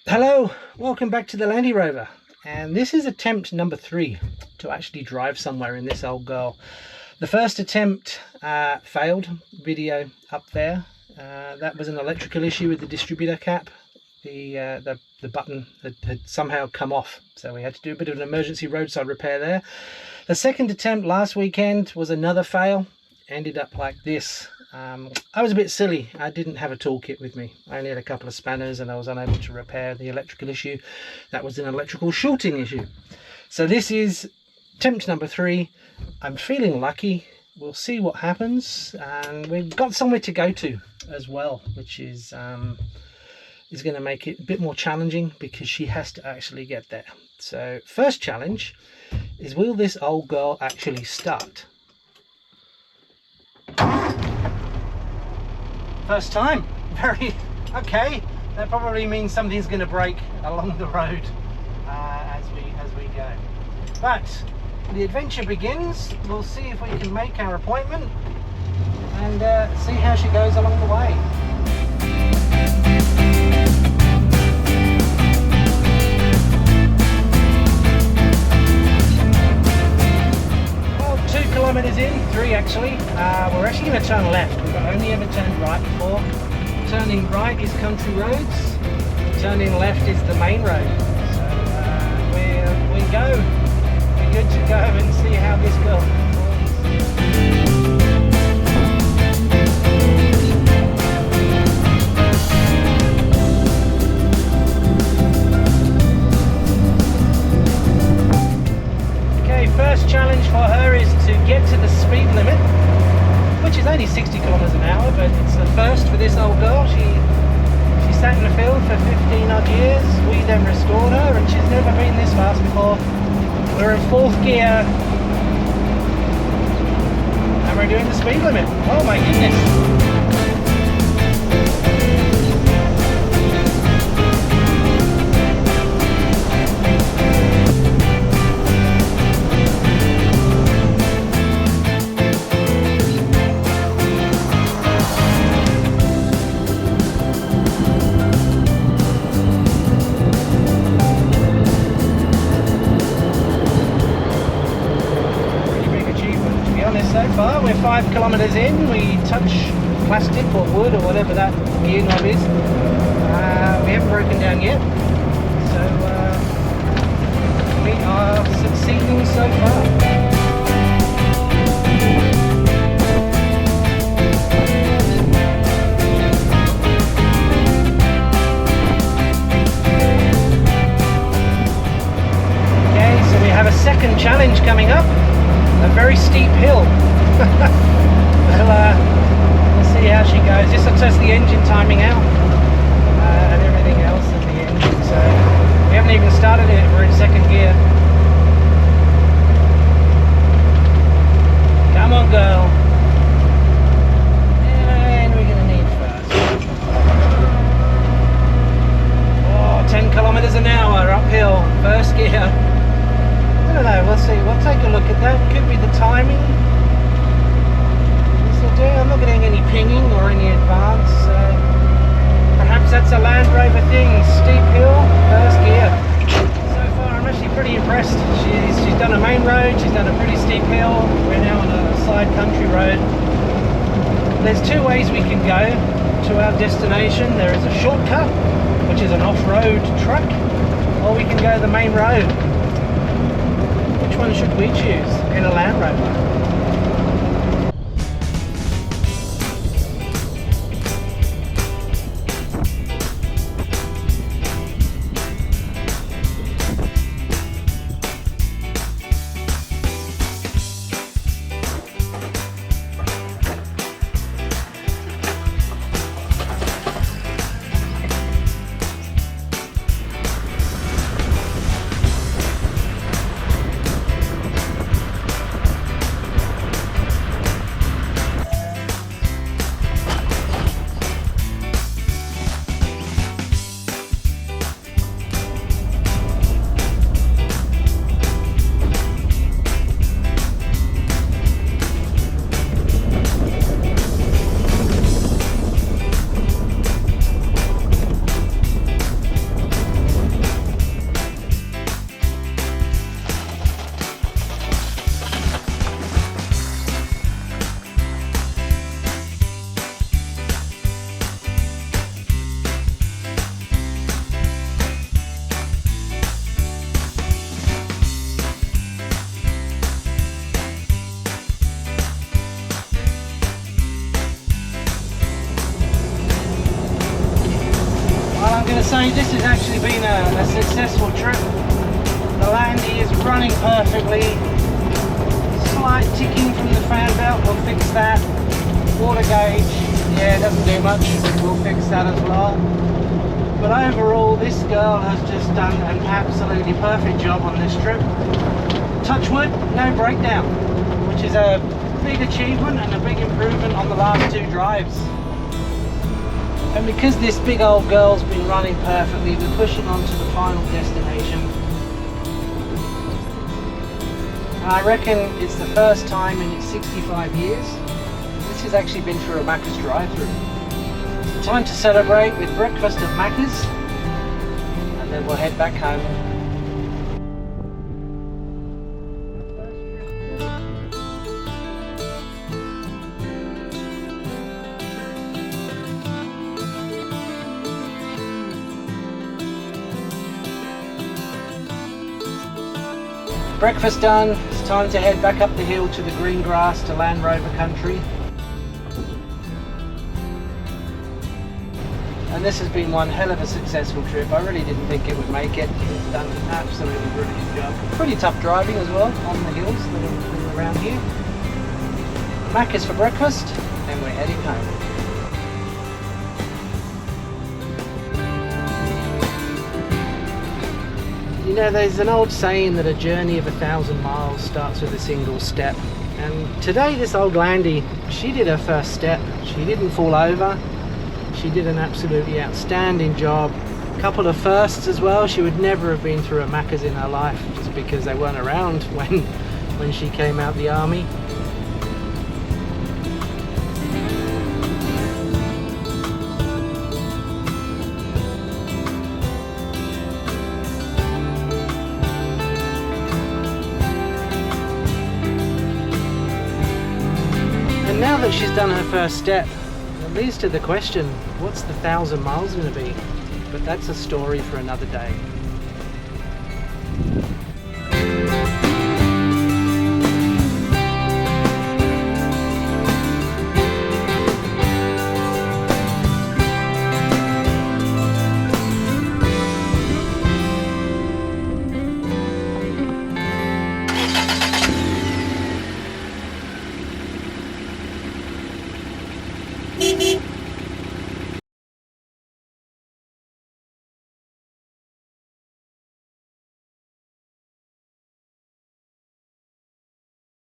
Hello, welcome back to the Land Rover, and this is attempt number 3 to actually drive somewhere in this old girl. The first attempt failed. Video up there. That was an electrical issue with the distributor cap. The button had somehow come off, so we had to do a bit of an emergency roadside repair there. The second attempt last weekend was another fail. Ended up like this. I was a bit silly. I didn't have a toolkit with me. I only had a couple of spanners and I was unable to repair the electrical issue. That was an electrical shorting issue. So this is attempt number 3. I'm feeling lucky. We'll see what happens, and we've got somewhere to go to as well, which is going to make it a bit more challenging because she has to actually get there. So first challenge is, will this old girl actually start? First time. Very okay. That probably means something's going to break along the road as we go. But the adventure begins. We'll see if we can make our appointment and see how she goes along the way. Well, 2 kilometers in, 3 actually. We're actually going to turn left. We've only ever turned right before. Turning right is country roads. Turning left is the main road. So we go. We're good to go and see how this goes. First challenge for her is to get to the speed limit, which is only 60 kilometers an hour, but it's the first for this old girl. She sat in the field for 15 odd years. We then restored her, and she's never been this fast before. We're in 4th gear and we're doing the speed limit. Oh my goodness. So far, we're 5 kilometers in. We touch plastic or wood or whatever that gear knob is. We haven't broken down yet, so we are succeeding so far. Okay, so we have a second challenge coming up. A very steep hill. We'll see how she goes. This will test the engine timing out and everything else in the engine. So we haven't even started it. We're in 2nd gear. Come on, girl. And we're going to need first. Oh, 10 kilometers an hour uphill. 1st gear. I don't know, we'll see. We'll take a look at that. Could be the timing. I'm not getting any pinging or any advance. Perhaps that's a Land Rover thing. Steep hill, 1st gear. So far I'm actually pretty impressed. She's done a main road, she's done a pretty steep hill. We're now on a side country road. There's 2 ways we can go to our destination. There is a shortcut, which is an off-road truck, or we can go the main road. Which one should we choose in a Land Rover? going to say this has actually been a successful trip. The Landy is running perfectly. Slight ticking from the fan belt, we'll fix that. Water gauge, yeah, it doesn't do much, we'll fix that as well. But overall, this girl has just done an absolutely perfect job on this trip. Touch wood, no breakdown, which is a big achievement and a big improvement on the last two drives. And because this big old girl's been running perfectly, we're pushing on to the final destination. And I reckon it's the first time in its 65 years this has actually been through a Macca's drive-through. Time to celebrate with breakfast at Macca's, and then we'll head back home. Breakfast done, it's time to head back up the hill to the green grass to Land Rover country. And this has been one hell of a successful trip. I really didn't think it would make it. It's done an absolutely brilliant job. Pretty tough driving as well on the hills that are around here. Macca's for breakfast, and we're heading home. You know, there's an old saying that a journey of 1,000 miles starts with a single step. And today this old Landy, she did her first step. She didn't fall over. She did an absolutely outstanding job. A couple of firsts as well. She would never have been through a Macca's in her life just because they weren't around when she came out the army. And now that she's done her first step, it leads to the question, what's the 1,000 miles going to be? But that's a story for another day.